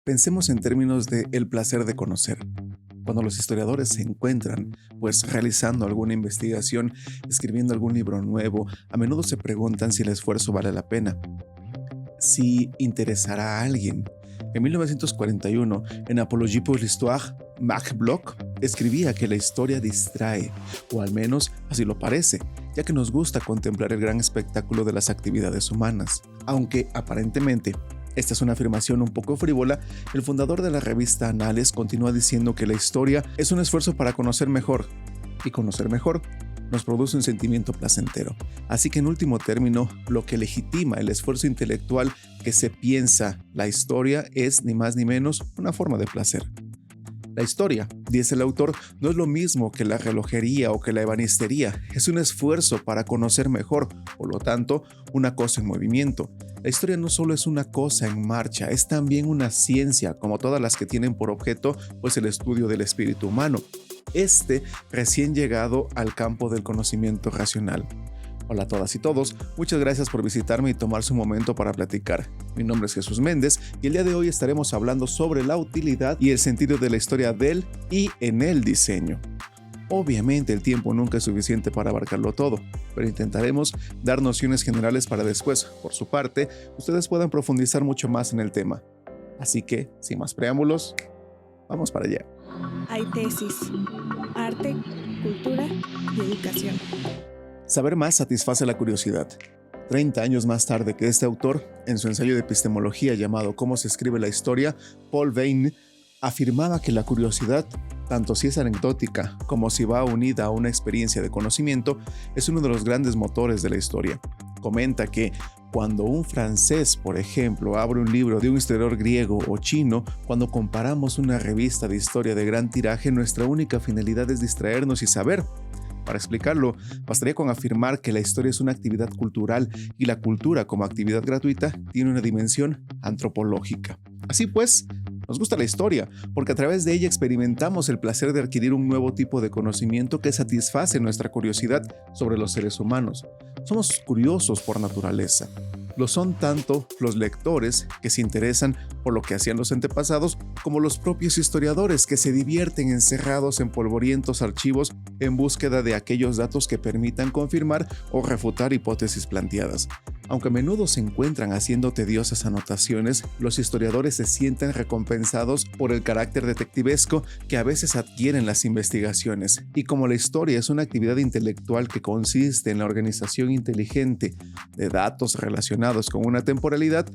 Pensemos en términos de el placer de conocer. Cuando los historiadores se encuentran, realizando alguna investigación, escribiendo algún libro nuevo, a menudo se preguntan si el esfuerzo vale la pena, si interesará a alguien. En 1941, en Apologie pour l'Histoire, Max Bloch escribía que la historia distrae, o al menos así lo parece, ya que nos gusta contemplar el gran espectáculo de las actividades humanas. Aunque aparentemente esta es una afirmación un poco frívola, el fundador de la revista Annales continúa diciendo que la historia es un esfuerzo para conocer mejor, y conocer mejor nos produce un sentimiento placentero. Así que en último término, lo que legitima el esfuerzo intelectual que se piensa la historia es ni más ni menos una forma de placer. La historia, dice el autor, no es lo mismo que la relojería o que la ebanistería, es un esfuerzo para conocer mejor, por lo tanto, una cosa en movimiento. La historia no solo es una cosa en marcha, es también una ciencia, como todas las que tienen por objeto el estudio del espíritu humano, recién llegado al campo del conocimiento racional. Hola a todas y todos, muchas gracias por visitarme y tomarse un momento para platicar. Mi nombre es Jesús Méndez y el día de hoy estaremos hablando sobre la utilidad y el sentido de la historia del y en el diseño. Obviamente el tiempo nunca es suficiente para abarcarlo todo, pero intentaremos dar nociones generales para después, por su parte, ustedes puedan profundizar mucho más en el tema. Así que, sin más preámbulos, vamos para allá. Hay tesis, arte, cultura y educación. Saber más satisface la curiosidad. 30 años más tarde que este autor, en su ensayo de epistemología llamado ¿Cómo se escribe la historia?, Paul Veyne afirmaba que la curiosidad, tanto si es anecdótica como si va unida a una experiencia de conocimiento, es uno de los grandes motores de la historia. Comenta que cuando un francés, por ejemplo, abre un libro de un historiador griego o chino, cuando comparamos una revista de historia de gran tiraje, nuestra única finalidad es distraernos y saber. Para explicarlo, bastaría con afirmar que la historia es una actividad cultural y la cultura como actividad gratuita tiene una dimensión antropológica. Así pues, nos gusta la historia, porque a través de ella experimentamos el placer de adquirir un nuevo tipo de conocimiento que satisface nuestra curiosidad sobre los seres humanos. Somos curiosos por naturaleza. Lo son tanto los lectores que se interesan por lo que hacían los antepasados, como los propios historiadores que se divierten encerrados en polvorientos archivos en búsqueda de aquellos datos que permitan confirmar o refutar hipótesis planteadas. Aunque a menudo se encuentran haciendo tediosas anotaciones, los historiadores se sienten recompensados por el carácter detectivesco que a veces adquieren las investigaciones. Y como la historia es una actividad intelectual que consiste en la organización inteligente de datos relacionados con una temporalidad,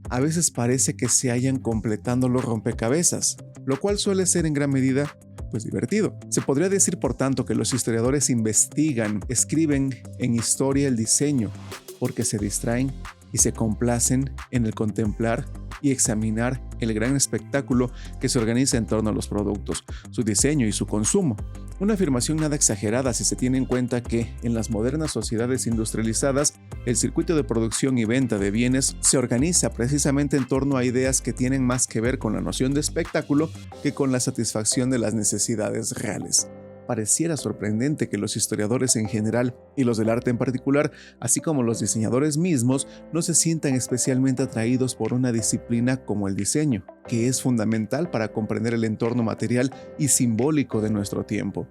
a veces parece que se hayan completando los rompecabezas, lo cual suele ser en gran medida divertido. Se podría decir, por tanto, que los historiadores investigan, escriben en historia el diseño, porque se distraen y se complacen en el contemplar y examinar el gran espectáculo que se organiza en torno a los productos, su diseño y su consumo. Una afirmación nada exagerada si se tiene en cuenta que en las modernas sociedades industrializadas, el circuito de producción y venta de bienes se organiza precisamente en torno a ideas que tienen más que ver con la noción de espectáculo que con la satisfacción de las necesidades reales. Pareciera sorprendente que los historiadores en general y los del arte en particular, así como los diseñadores mismos, no se sientan especialmente atraídos por una disciplina como el diseño, que es fundamental para comprender el entorno material y simbólico de nuestro tiempo.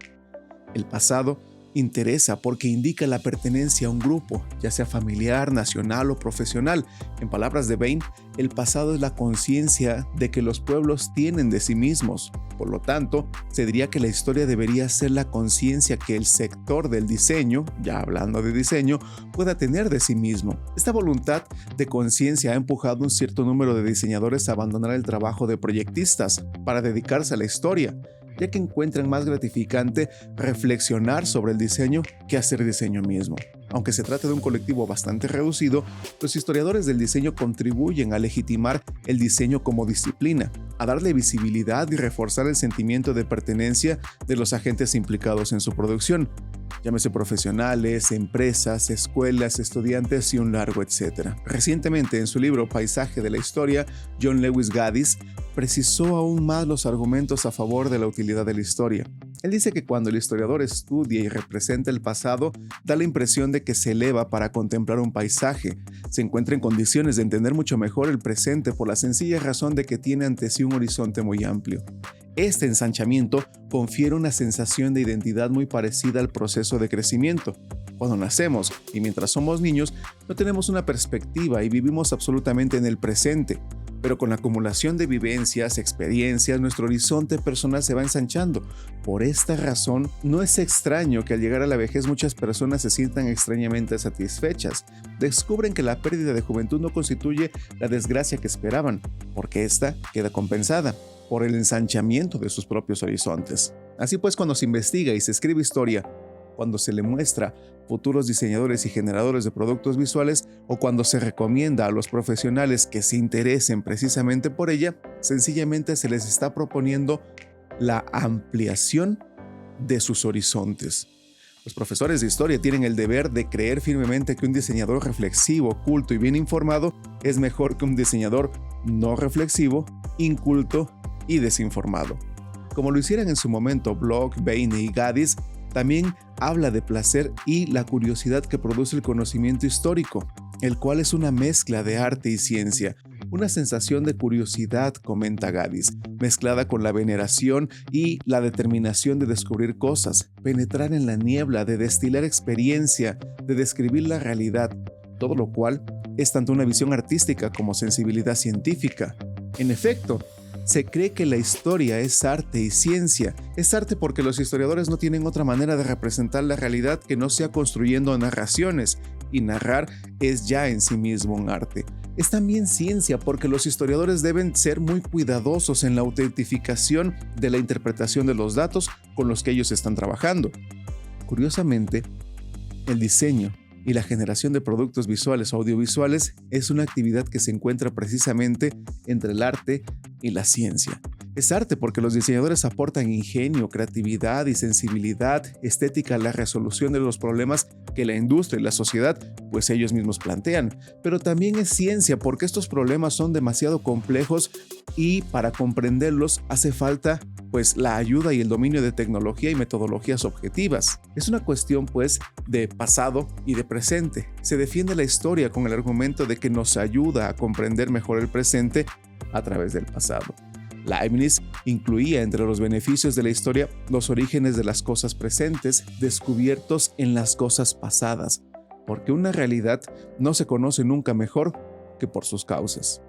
El pasado interesa porque indica la pertenencia a un grupo, ya sea familiar, nacional o profesional. En palabras de Veyne, el pasado es la conciencia de que los pueblos tienen de sí mismos. Por lo tanto, se diría que la historia debería ser la conciencia que el sector del diseño, ya hablando de diseño, pueda tener de sí mismo. Esta voluntad de conciencia ha empujado a un cierto número de diseñadores a abandonar el trabajo de proyectistas para dedicarse a la historia, ya que encuentran más gratificante reflexionar sobre el diseño que hacer diseño mismo. Aunque se trate de un colectivo bastante reducido, los historiadores del diseño contribuyen a legitimar el diseño como disciplina, a darle visibilidad y reforzar el sentimiento de pertenencia de los agentes implicados en su producción, llámese profesionales, empresas, escuelas, estudiantes y un largo etcétera. Recientemente, en su libro Paisaje de la Historia, John Lewis Gaddis precisó aún más los argumentos a favor de la utilidad de la historia. Él dice que cuando el historiador estudia y representa el pasado, da la impresión de que se eleva para contemplar un paisaje, se encuentra en condiciones de entender mucho mejor el presente por la sencilla razón de que tiene ante sí un horizonte muy amplio. Este ensanchamiento confiere una sensación de identidad muy parecida al proceso de crecimiento. Cuando nacemos y mientras somos niños, no tenemos una perspectiva y vivimos absolutamente en el presente. Pero con la acumulación de vivencias, experiencias, nuestro horizonte personal se va ensanchando. Por esta razón, no es extraño que al llegar a la vejez muchas personas se sientan extrañamente satisfechas. Descubren que la pérdida de juventud no constituye la desgracia que esperaban, porque esta queda compensada por el ensanchamiento de sus propios horizontes. Así pues, cuando se investiga y se escribe historia, cuando se le muestra futuros diseñadores y generadores de productos visuales o cuando se recomienda a los profesionales que se interesen precisamente por ella, sencillamente se les está proponiendo la ampliación de sus horizontes. Los profesores de historia tienen el deber de creer firmemente que un diseñador reflexivo, culto y bien informado es mejor que un diseñador no reflexivo, inculto y desinformado. Como lo hicieran en su momento Bloch, Bain y Gaddis, también habla de placer y la curiosidad que produce el conocimiento histórico, el cual es una mezcla de arte y ciencia. Una sensación de curiosidad, comenta Gaddis, mezclada con la veneración y la determinación de descubrir cosas, penetrar en la niebla, de destilar experiencia, de describir la realidad, todo lo cual es tanto una visión artística como sensibilidad científica. En efecto, se cree que la historia es arte y ciencia. Es arte porque los historiadores no tienen otra manera de representar la realidad que no sea construyendo narraciones, y narrar es ya en sí mismo un arte. Es también ciencia porque los historiadores deben ser muy cuidadosos en la autentificación de la interpretación de los datos con los que ellos están trabajando. Curiosamente, el diseño y la generación de productos visuales o audiovisuales es una actividad que se encuentra precisamente entre el arte y la ciencia. Es arte porque los diseñadores aportan ingenio, creatividad y sensibilidad estética a la resolución de los problemas que la industria y la sociedad pues ellos mismos plantean. Pero también es ciencia porque estos problemas son demasiado complejos y para comprenderlos hace falta pues la ayuda y el dominio de tecnología y metodologías objetivas. Es una cuestión pues de pasado y de presente. Se defiende la historia con el argumento de que nos ayuda a comprender mejor el presente a través del pasado. Leibniz incluía entre los beneficios de la historia los orígenes de las cosas presentes descubiertos en las cosas pasadas, porque una realidad no se conoce nunca mejor que por sus causas.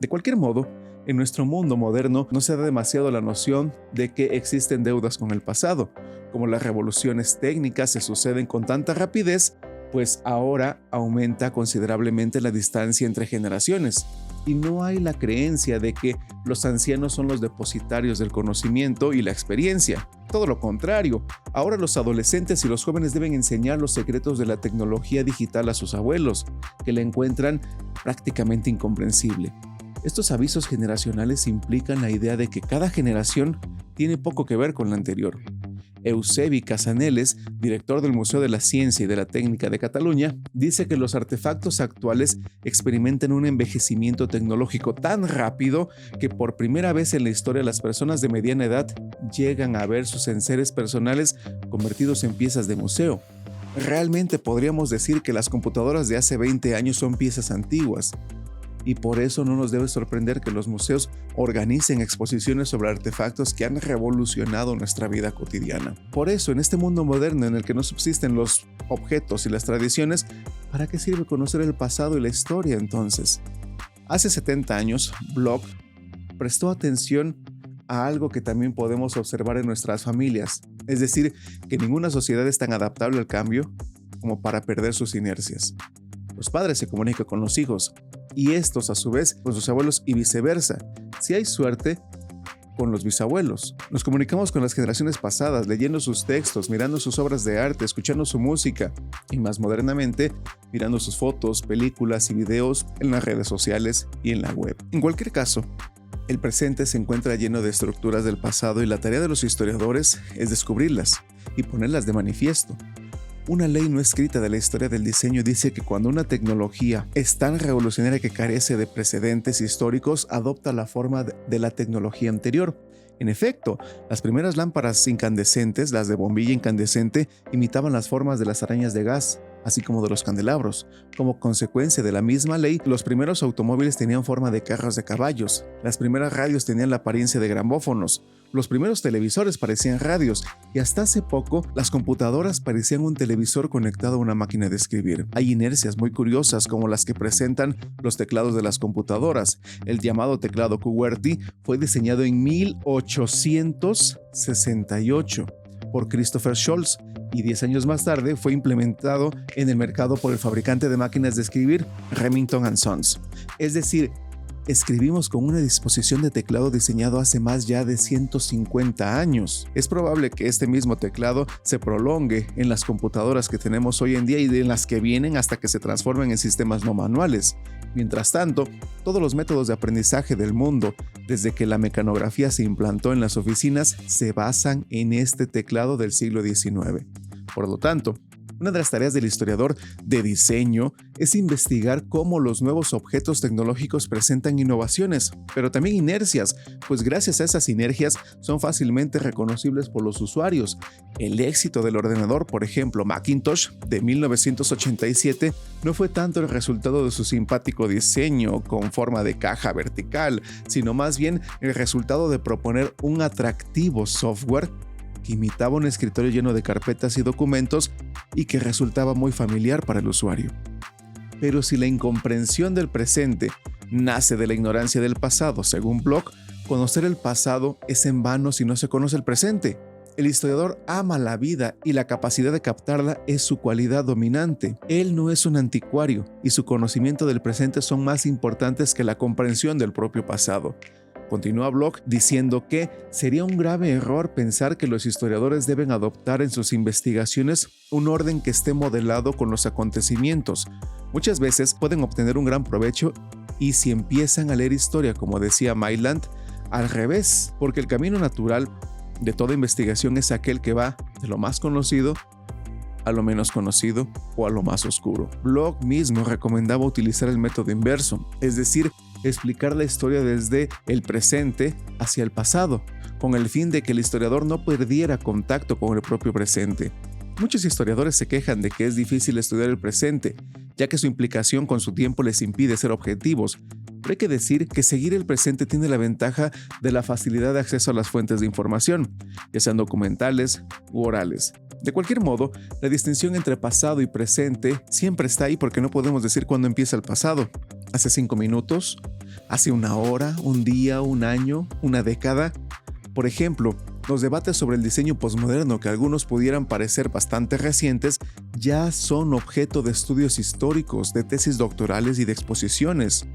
De cualquier modo, en nuestro mundo moderno no se da demasiado la noción de que existen deudas con el pasado. Como las revoluciones técnicas se suceden con tanta rapidez, pues ahora aumenta considerablemente la distancia entre generaciones. Y no hay la creencia de que los ancianos son los depositarios del conocimiento y la experiencia. Todo lo contrario, ahora los adolescentes y los jóvenes deben enseñar los secretos de la tecnología digital a sus abuelos, que la encuentran prácticamente incomprensible. Estos avisos generacionales implican la idea de que cada generación tiene poco que ver con la anterior. Eusebi Casaneles, director del Museo de la Ciencia y de la Técnica de Cataluña, dice que los artefactos actuales experimentan un envejecimiento tecnológico tan rápido que por primera vez en la historia las personas de mediana edad llegan a ver sus enseres personales convertidos en piezas de museo. Realmente podríamos decir que las computadoras de hace 20 años son piezas antiguas. Y por eso no nos debe sorprender que los museos organicen exposiciones sobre artefactos que han revolucionado nuestra vida cotidiana. Por eso, en este mundo moderno en el que no subsisten los objetos y las tradiciones, ¿para qué sirve conocer el pasado y la historia entonces? Hace 70 años, Bloch prestó atención a algo que también podemos observar en nuestras familias, es decir, que ninguna sociedad es tan adaptable al cambio como para perder sus inercias. Los padres se comunican con los hijos, y estos a su vez con sus abuelos y viceversa. Si hay suerte, con los bisabuelos. Nos comunicamos con las generaciones pasadas, leyendo sus textos, mirando sus obras de arte, escuchando su música y más modernamente, mirando sus fotos, películas y videos en las redes sociales y en la web. En cualquier caso, el presente se encuentra lleno de estructuras del pasado y la tarea de los historiadores es descubrirlas y ponerlas de manifiesto. Una ley no escrita de la historia del diseño dice que cuando una tecnología es tan revolucionaria que carece de precedentes históricos, adopta la forma de la tecnología anterior. En efecto, las primeras lámparas incandescentes, las de bombilla incandescente, imitaban las formas de las arañas de gas, así como de los candelabros. Como consecuencia de la misma ley, los primeros automóviles tenían forma de carros de caballos, las primeras radios tenían la apariencia de gramófonos, los primeros televisores parecían radios y hasta hace poco las computadoras parecían un televisor conectado a una máquina de escribir. Hay inercias muy curiosas como las que presentan los teclados de las computadoras. El llamado teclado QWERTY fue diseñado en 1868 por Christopher Scholz y 10 años más tarde fue implementado en el mercado por el fabricante de máquinas de escribir Remington & Sons. Es decir, escribimos con una disposición de teclado diseñado hace más ya de 150 años. Es probable que este mismo teclado se prolongue en las computadoras que tenemos hoy en día y en las que vienen hasta que se transformen en sistemas no manuales. Mientras tanto, todos los métodos de aprendizaje del mundo, desde que la mecanografía se implantó en las oficinas, se basan en este teclado del siglo XIX. Por lo tanto, una de las tareas del historiador de diseño es investigar cómo los nuevos objetos tecnológicos presentan innovaciones, pero también inercias, pues gracias a esas sinergias son fácilmente reconocibles por los usuarios. El éxito del ordenador, por ejemplo, Macintosh, de 1987, no fue tanto el resultado de su simpático diseño con forma de caja vertical, sino más bien el resultado de proponer un atractivo software que imitaba un escritorio lleno de carpetas y documentos y que resultaba muy familiar para el usuario. Pero si la incomprensión del presente nace de la ignorancia del pasado, según Bloch, conocer el pasado es en vano si no se conoce el presente. El historiador ama la vida y la capacidad de captarla es su cualidad dominante. Él no es un anticuario y su conocimiento del presente son más importantes que la comprensión del propio pasado. Continúa Bloch diciendo que sería un grave error pensar que los historiadores deben adoptar en sus investigaciones un orden que esté modelado con los acontecimientos. Muchas veces pueden obtener un gran provecho y si empiezan a leer historia, como decía Maitland, al revés, porque el camino natural de toda investigación es aquel que va de lo más conocido a lo menos conocido o a lo más oscuro. Bloch mismo recomendaba utilizar el método inverso, es decir, explicar la historia desde el presente hacia el pasado, con el fin de que el historiador no perdiera contacto con el propio presente. Muchos historiadores se quejan de que es difícil estudiar el presente, ya que su implicación con su tiempo les impide ser objetivos, pero hay que decir que seguir el presente tiene la ventaja de la facilidad de acceso a las fuentes de información, ya sean documentales u orales. De cualquier modo, la distinción entre pasado y presente siempre está ahí porque no podemos decir cuándo empieza el pasado. ¿Hace 5 minutos? ¿Hace una hora? ¿Un día? ¿Un año? ¿Una década? Por ejemplo, los debates sobre el diseño posmoderno, que algunos pudieran parecer bastante recientes, ya son objeto de estudios históricos, de tesis doctorales y de exposiciones.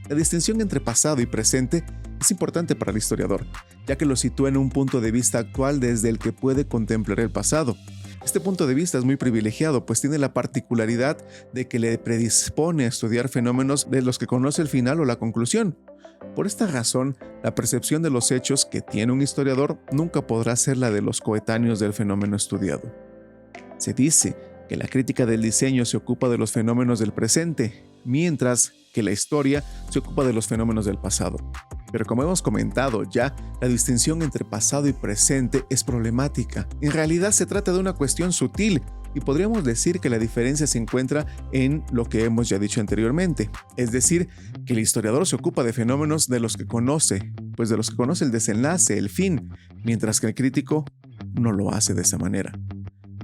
La distinción entre pasado y presente es importante para el historiador, ya que lo sitúa en un punto de vista actual desde el que puede contemplar el pasado. Este punto de vista es muy privilegiado, pues tiene la particularidad de que le predispone a estudiar fenómenos de los que conoce el final o la conclusión. Por esta razón, la percepción de los hechos que tiene un historiador nunca podrá ser la de los coetáneos del fenómeno estudiado. Se dice que la crítica del diseño se ocupa de los fenómenos del presente, mientras que la historia se ocupa de los fenómenos del pasado. Pero como hemos comentado ya, la distinción entre pasado y presente es problemática. En realidad se trata de una cuestión sutil y podríamos decir que la diferencia se encuentra en lo que hemos ya dicho anteriormente. Es decir, que el historiador se ocupa de fenómenos de los que conoce, pues de los que conoce el desenlace, el fin, mientras que el crítico no lo hace de esa manera.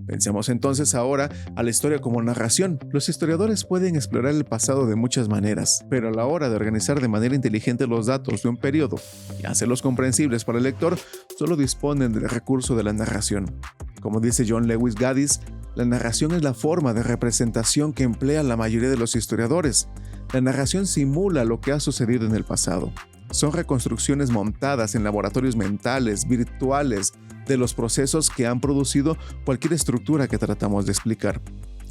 Pensemos entonces ahora a la historia como narración. Los historiadores pueden explorar el pasado de muchas maneras, pero a la hora de organizar de manera inteligente los datos de un periodo y hacerlos comprensibles para el lector, solo disponen del recurso de la narración. Como dice John Lewis Gaddis, la narración es la forma de representación que emplean la mayoría de los historiadores. La narración simula lo que ha sucedido en el pasado. Son reconstrucciones montadas en laboratorios mentales, virtuales, de los procesos que han producido cualquier estructura que tratamos de explicar.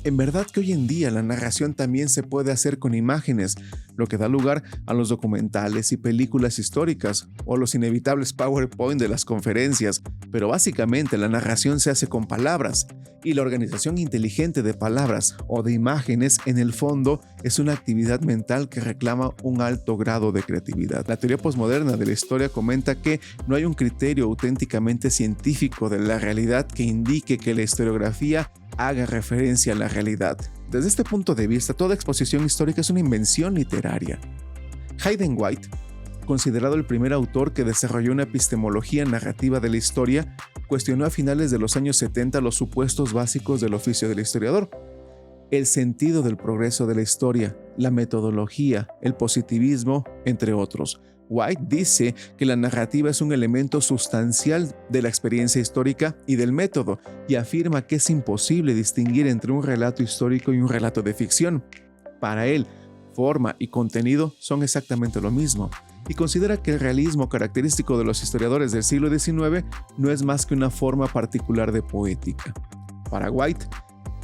En verdad que hoy en día la narración también se puede hacer con imágenes, lo que da lugar a los documentales y películas históricas o los inevitables PowerPoint de las conferencias, pero básicamente la narración se hace con palabras y la organización inteligente de palabras o de imágenes en el fondo es una actividad mental que reclama un alto grado de creatividad. La teoría posmoderna de la historia comenta que no hay un criterio auténticamente científico de la realidad que indique que la historiografía haga referencia a la realidad. Desde este punto de vista, toda exposición histórica es una invención literaria. Hayden White, considerado el primer autor que desarrolló una epistemología narrativa de la historia, cuestionó a finales de los años 70 los supuestos básicos del oficio del historiador: el sentido del progreso de la historia, la metodología, el positivismo, entre otros. White dice que la narrativa es un elemento sustancial de la experiencia histórica y del método, y afirma que es imposible distinguir entre un relato histórico y un relato de ficción. Para él, forma y contenido son exactamente lo mismo, y considera que el realismo característico de los historiadores del siglo XIX no es más que una forma particular de poética. Para White,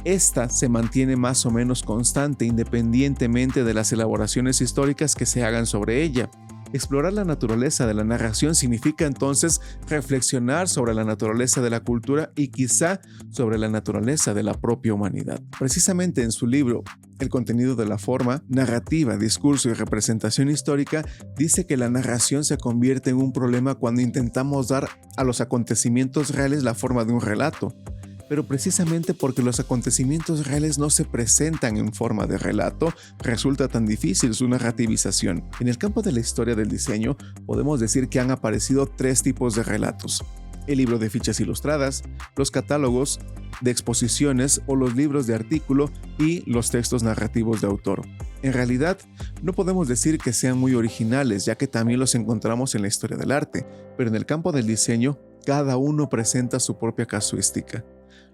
esta se mantiene más o menos constante independientemente de las elaboraciones históricas que se hagan sobre ella. Explorar la naturaleza de la narración significa entonces reflexionar sobre la naturaleza de la cultura y quizá sobre la naturaleza de la propia humanidad. Precisamente en su libro El contenido de la forma, narrativa, discurso y representación histórica, dice que la narración se convierte en un problema cuando intentamos dar a los acontecimientos reales la forma de un relato. Pero precisamente porque los acontecimientos reales no se presentan en forma de relato, resulta tan difícil su narrativización. En el campo de la historia del diseño, podemos decir que han aparecido 3 tipos de relatos: el libro de fichas ilustradas, los catálogos de exposiciones o los libros de artículo y los textos narrativos de autor. En realidad, no podemos decir que sean muy originales, ya que también los encontramos en la historia del arte, pero en el campo del diseño, cada uno presenta su propia casuística.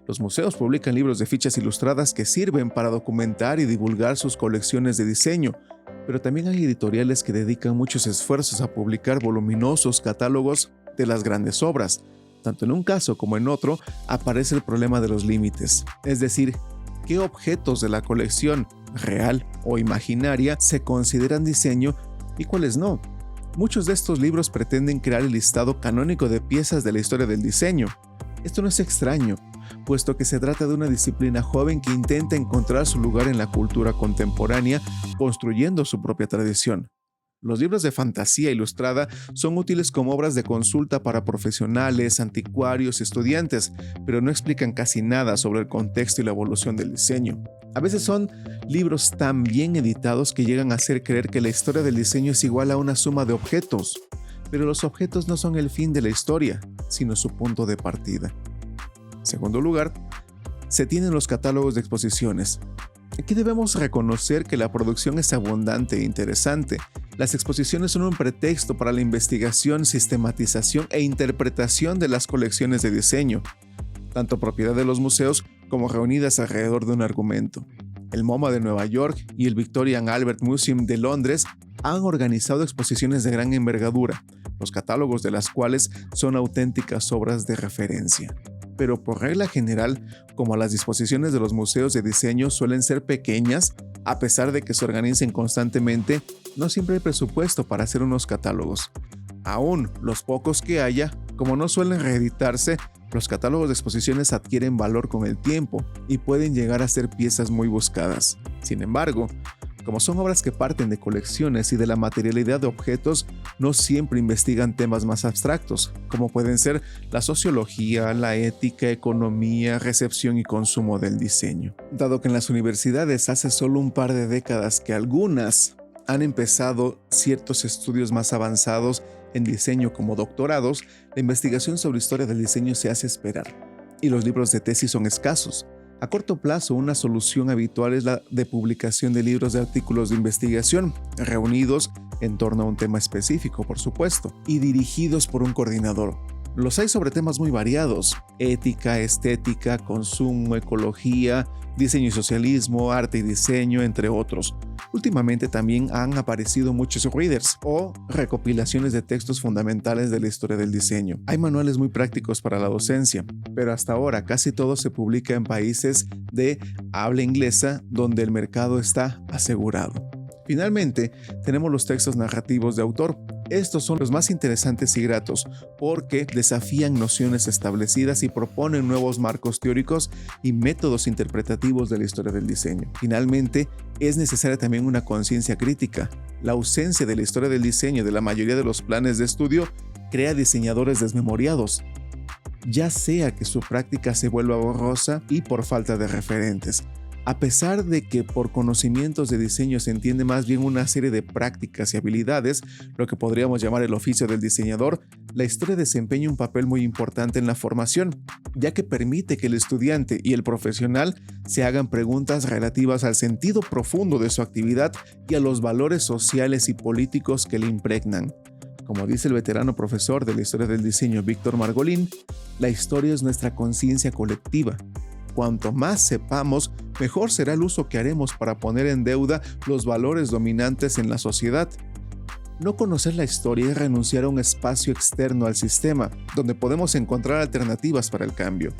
Los museos publican libros de fichas ilustradas que sirven para documentar y divulgar sus colecciones de diseño, pero también hay editoriales que dedican muchos esfuerzos a publicar voluminosos catálogos de las grandes obras. Tanto en un caso como en otro aparece el problema de los límites, es decir, qué objetos de la colección, real o imaginaria, se consideran diseño y cuáles no. Muchos de estos libros pretenden crear el listado canónico de piezas de la historia del diseño. Esto no es extraño, puesto que se trata de una disciplina joven que intenta encontrar su lugar en la cultura contemporánea, construyendo su propia tradición. Los libros de fantasía ilustrada son útiles como obras de consulta para profesionales, anticuarios y estudiantes, pero no explican casi nada sobre el contexto y la evolución del diseño. A veces son libros tan bien editados que llegan a hacer creer que la historia del diseño es igual a una suma de objetos, pero los objetos no son el fin de la historia, sino su punto de partida. En segundo lugar, se tienen los catálogos de exposiciones. Aquí debemos reconocer que la producción es abundante e interesante. Las exposiciones son un pretexto para la investigación, sistematización e interpretación de las colecciones de diseño, tanto propiedad de los museos como reunidas alrededor de un argumento. El MoMA de Nueva York y el Victoria and Albert Museum de Londres han organizado exposiciones de gran envergadura, los catálogos de las cuales son auténticas obras de referencia. Pero por regla general, como las disposiciones de los museos de diseño suelen ser pequeñas, a pesar de que se organicen constantemente, no siempre hay presupuesto para hacer unos catálogos. Aún los pocos que haya, como no suelen reeditarse, los catálogos de exposiciones adquieren valor con el tiempo y pueden llegar a ser piezas muy buscadas. Sin embargo, como son obras que parten de colecciones y de la materialidad de objetos, no siempre investigan temas más abstractos, como pueden ser la sociología, la ética, economía, recepción y consumo del diseño. Dado que en las universidades hace solo un par de décadas que algunas han empezado ciertos estudios más avanzados en diseño como doctorados, la investigación sobre historia del diseño se hace esperar, y los libros de tesis son escasos. A corto plazo, una solución habitual es la de publicación de libros de artículos de investigación, reunidos en torno a un tema específico, por supuesto, y dirigidos por un coordinador. Los hay sobre temas muy variados: ética, estética, consumo, ecología, diseño y socialismo, arte y diseño, entre otros. Últimamente también han aparecido muchos readers o recopilaciones de textos fundamentales de la historia del diseño. Hay manuales muy prácticos para la docencia, pero hasta ahora casi todo se publica en países de habla inglesa donde el mercado está asegurado. Finalmente, tenemos los textos narrativos de autor. Estos son los más interesantes y gratos porque desafían nociones establecidas y proponen nuevos marcos teóricos y métodos interpretativos de la historia del diseño. Finalmente, es necesaria también una conciencia crítica. La ausencia de la historia del diseño de la mayoría de los planes de estudio crea diseñadores desmemoriados, ya sea que su práctica se vuelva borrosa y por falta de referentes. A pesar de que por conocimientos de diseño se entiende más bien una serie de prácticas y habilidades, lo que podríamos llamar el oficio del diseñador, la historia desempeña un papel muy importante en la formación, ya que permite que el estudiante y el profesional se hagan preguntas relativas al sentido profundo de su actividad y a los valores sociales y políticos que le impregnan. Como dice el veterano profesor de la historia del diseño Víctor Margolin, la historia es nuestra conciencia colectiva. Cuanto más sepamos, mejor será el uso que haremos para poner en deuda los valores dominantes en la sociedad. No conocer la historia es renunciar a un espacio externo al sistema, donde podemos encontrar alternativas para el cambio.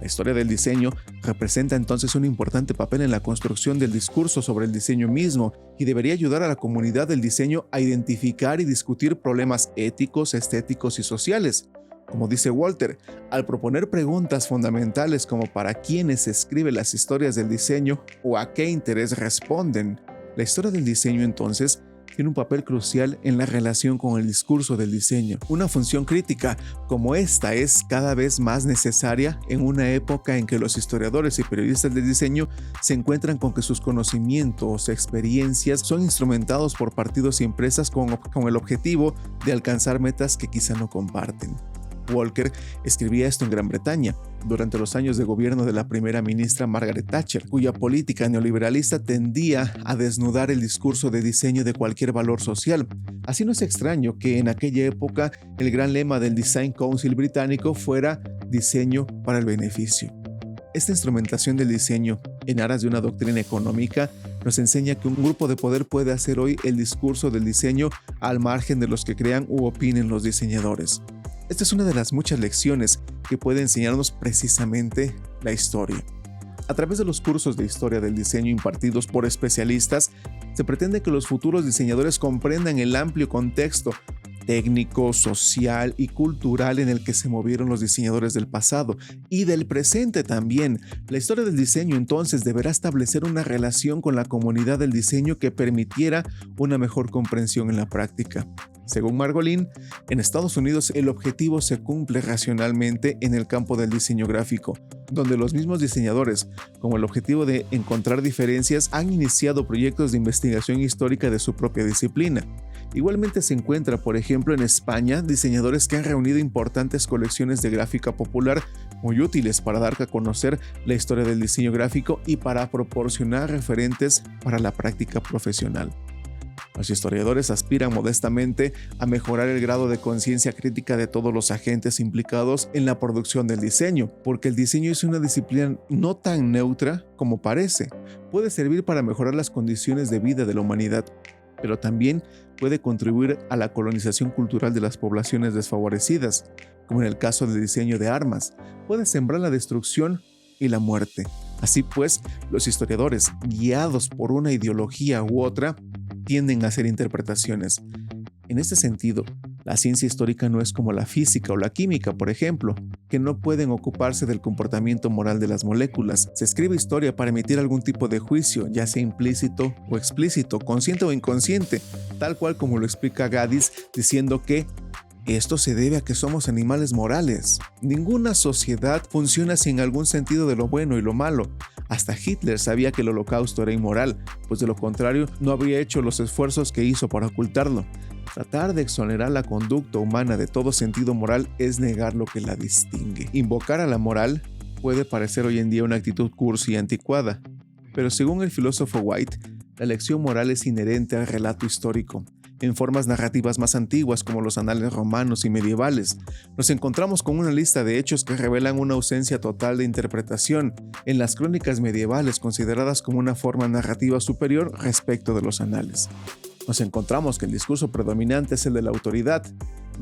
La historia del diseño representa entonces un importante papel en la construcción del discurso sobre el diseño mismo y debería ayudar a la comunidad del diseño a identificar y discutir problemas éticos, estéticos y sociales. Como dice Walter, al proponer preguntas fundamentales como ¿para quiénes se escriben las historias del diseño o a qué interés responden? La historia del diseño entonces tiene un papel crucial en la relación con el discurso del diseño. Una función crítica como esta es cada vez más necesaria en una época en que los historiadores y periodistas del diseño se encuentran con que sus conocimientos, experiencias son instrumentados por partidos y empresas con el objetivo de alcanzar metas que quizá no comparten. Walker escribía esto en Gran Bretaña, durante los años de gobierno de la primera ministra Margaret Thatcher, cuya política neoliberalista tendía a desnudar el discurso de diseño de cualquier valor social. Así no es extraño que en aquella época el gran lema del Design Council británico fuera diseño para el beneficio. Esta instrumentación del diseño en aras de una doctrina económica nos enseña que un grupo de poder puede hacer hoy el discurso del diseño al margen de los que crean u opinen los diseñadores. Esta es una de las muchas lecciones que puede enseñarnos precisamente la historia. A través de los cursos de historia del diseño impartidos por especialistas, se pretende que los futuros diseñadores comprendan el amplio contexto técnico, social y cultural en el que se movieron los diseñadores del pasado y del presente también. La historia del diseño entonces deberá establecer una relación con la comunidad del diseño que permitiera una mejor comprensión en la práctica. Según Margolin, en Estados Unidos el objetivo se cumple racionalmente en el campo del diseño gráfico, donde los mismos diseñadores, con el objetivo de encontrar diferencias, han iniciado proyectos de investigación histórica de su propia disciplina. Igualmente se encuentra, por ejemplo, en España, diseñadores que han reunido importantes colecciones de gráfica popular muy útiles para dar a conocer la historia del diseño gráfico y para proporcionar referentes para la práctica profesional. Los historiadores aspiran modestamente a mejorar el grado de conciencia crítica de todos los agentes implicados en la producción del diseño, porque el diseño es una disciplina no tan neutra como parece. Puede servir para mejorar las condiciones de vida de la humanidad, pero también puede contribuir a la colonización cultural de las poblaciones desfavorecidas, como en el caso del diseño de armas. Puede sembrar la destrucción y la muerte. Así pues, los historiadores, guiados por una ideología u otra, tienden a hacer interpretaciones. En este sentido, la ciencia histórica no es como la física o la química, por ejemplo, que no pueden ocuparse del comportamiento moral de las moléculas. Se escribe historia para emitir algún tipo de juicio, ya sea implícito o explícito, consciente o inconsciente, tal cual como lo explica Gaddis, diciendo que esto se debe a que somos animales morales. Ninguna sociedad funciona sin algún sentido de lo bueno y lo malo. Hasta Hitler sabía que el holocausto era inmoral, pues de lo contrario no habría hecho los esfuerzos que hizo para ocultarlo. Tratar de exonerar la conducta humana de todo sentido moral es negar lo que la distingue. Invocar a la moral puede parecer hoy en día una actitud cursi y anticuada, pero según el filósofo White, la lección moral es inherente al relato histórico en formas narrativas más antiguas como los anales romanos y medievales. Nos encontramos con una lista de hechos que revelan una ausencia total de interpretación en las crónicas medievales consideradas como una forma narrativa superior respecto de los anales. Nos encontramos que el discurso predominante es el de la autoridad.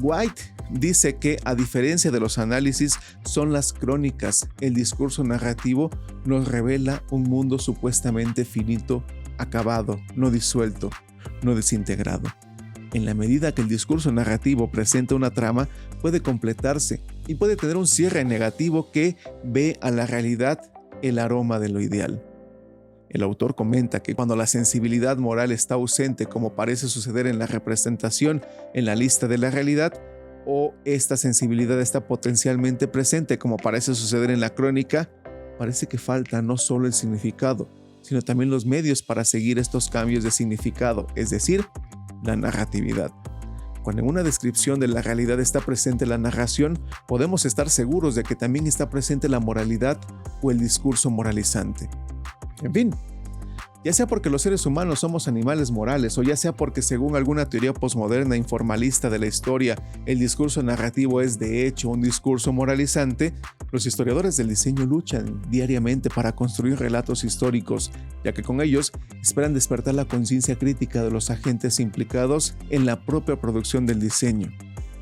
White dice que, a diferencia de los análisis, son las crónicas. El discurso narrativo nos revela un mundo supuestamente finito, acabado, no disuelto, no desintegrado. En la medida que el discurso narrativo presenta una trama, puede completarse y puede tener un cierre negativo que ve a la realidad el aroma de lo ideal. El autor comenta que cuando la sensibilidad moral está ausente, como parece suceder en la representación en la lista de la realidad, o esta sensibilidad está potencialmente presente, como parece suceder en la crónica, parece que falta no solo el significado, sino también los medios para seguir estos cambios de significado, es decir, la narratividad. Cuando en una descripción de la realidad está presente la narración, podemos estar seguros de que también está presente la moralidad o el discurso moralizante. En fin, ya sea porque los seres humanos somos animales morales o ya sea porque según alguna teoría posmoderna informalista de la historia, el discurso narrativo es de hecho un discurso moralizante, los historiadores del diseño luchan diariamente para construir relatos históricos, ya que con ellos esperan despertar la conciencia crítica de los agentes implicados en la propia producción del diseño.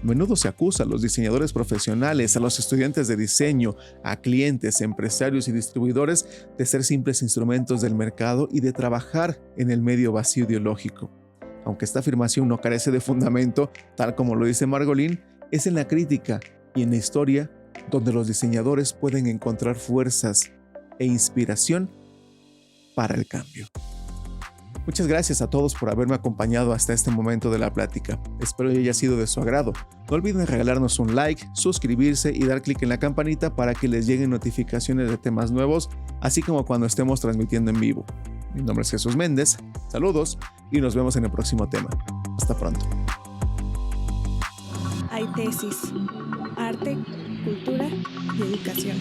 A menudo se acusa a los diseñadores profesionales, a los estudiantes de diseño, a clientes, empresarios y distribuidores de ser simples instrumentos del mercado y de trabajar en el medio vacío ideológico. Aunque esta afirmación no carece de fundamento, tal como lo dice Margolin, es en la crítica y en la historia donde los diseñadores pueden encontrar fuerzas e inspiración para el cambio. Muchas gracias a todos por haberme acompañado hasta este momento de la plática. Espero que haya sido de su agrado. No olviden regalarnos un like, suscribirse y dar clic en la campanita para que les lleguen notificaciones de temas nuevos, así como cuando estemos transmitiendo en vivo. Mi nombre es Jesús Méndez, saludos y nos vemos en el próximo tema. Hasta pronto. Hay tesis, arte, cultura y educación.